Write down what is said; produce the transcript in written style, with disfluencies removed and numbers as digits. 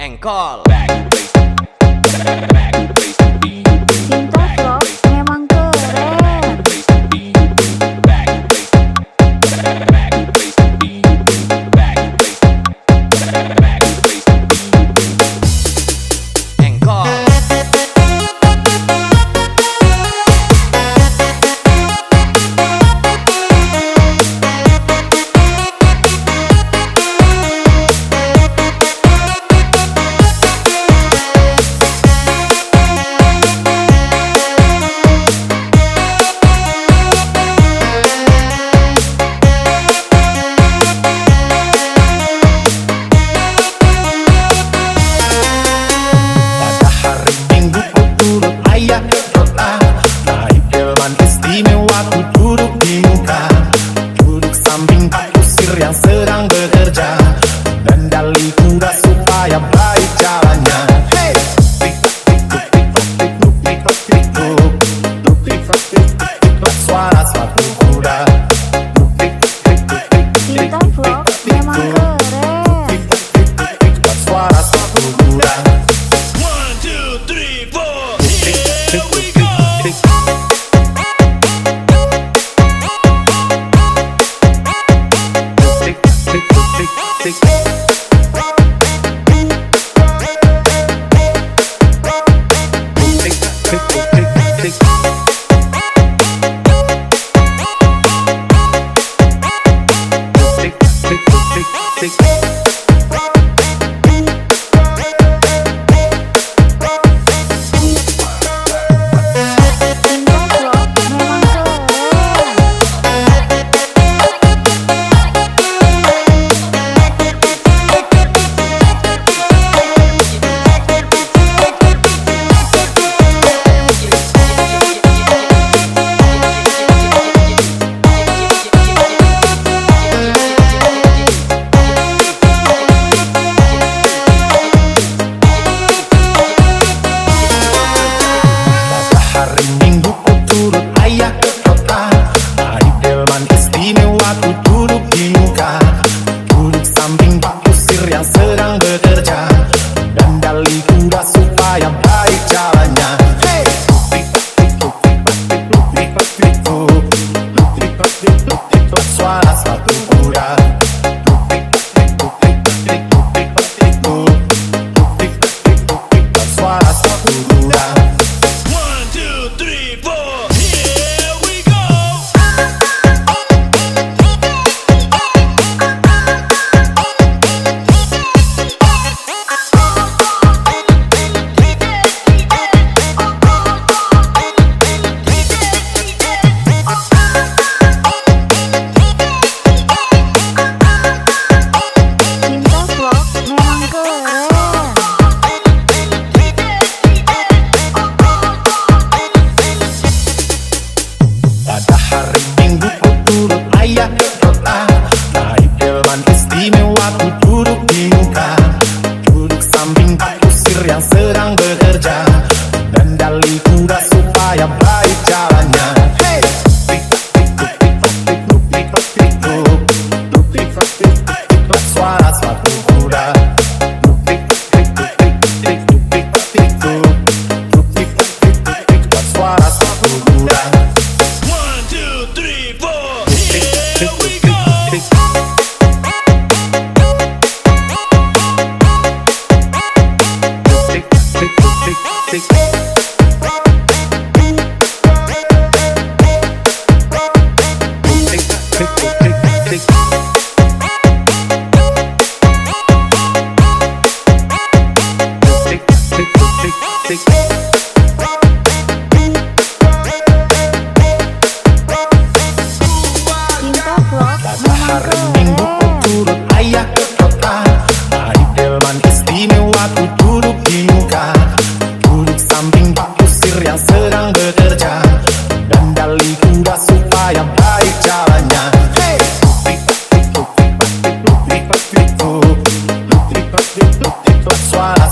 Engkol. Cinta Vlog memang keren. Engkol. Yang sedang bekerja, kendali kuda supaya baik jalannya. Hey, suara sepatu kuda. Cinta Vlog memang keren. Suara sepatu kuda. 1, 2, 3, 4, here we go. Cinta Vlog memang keren. Hari Minggu ku turut ayah ke kota. Naik delman istimewa ku duduk di muka. Duduk samping Pak Kusir yang sedang bekerja, kendali kuda supaya baik jalannya. Hey, suara sepatu kuda. Suara sepatu kuda. 1, 2, 3, 4, here we go. Cinta Vlog memang keren. Pada hari Minggu ku turut ayah ke kota. Naik delman istimewa ku duduk di muka. Duduk samping Pak Kusir yang sedang bekerja, kendali kuda supaya baik jalannya. Hey, suara sepatu kuda. Suara sepatu kuda. 1, 2, 3, 4, here we go. Cinta Vlog memang Hari Minggu ku keren. turut ayah ke kota. Naik delman istimewa ku duduk di muka. Duduk samping Pak Kusir yang sedang bekerja, kendali kuda supaya baik jalannya. Hey, suara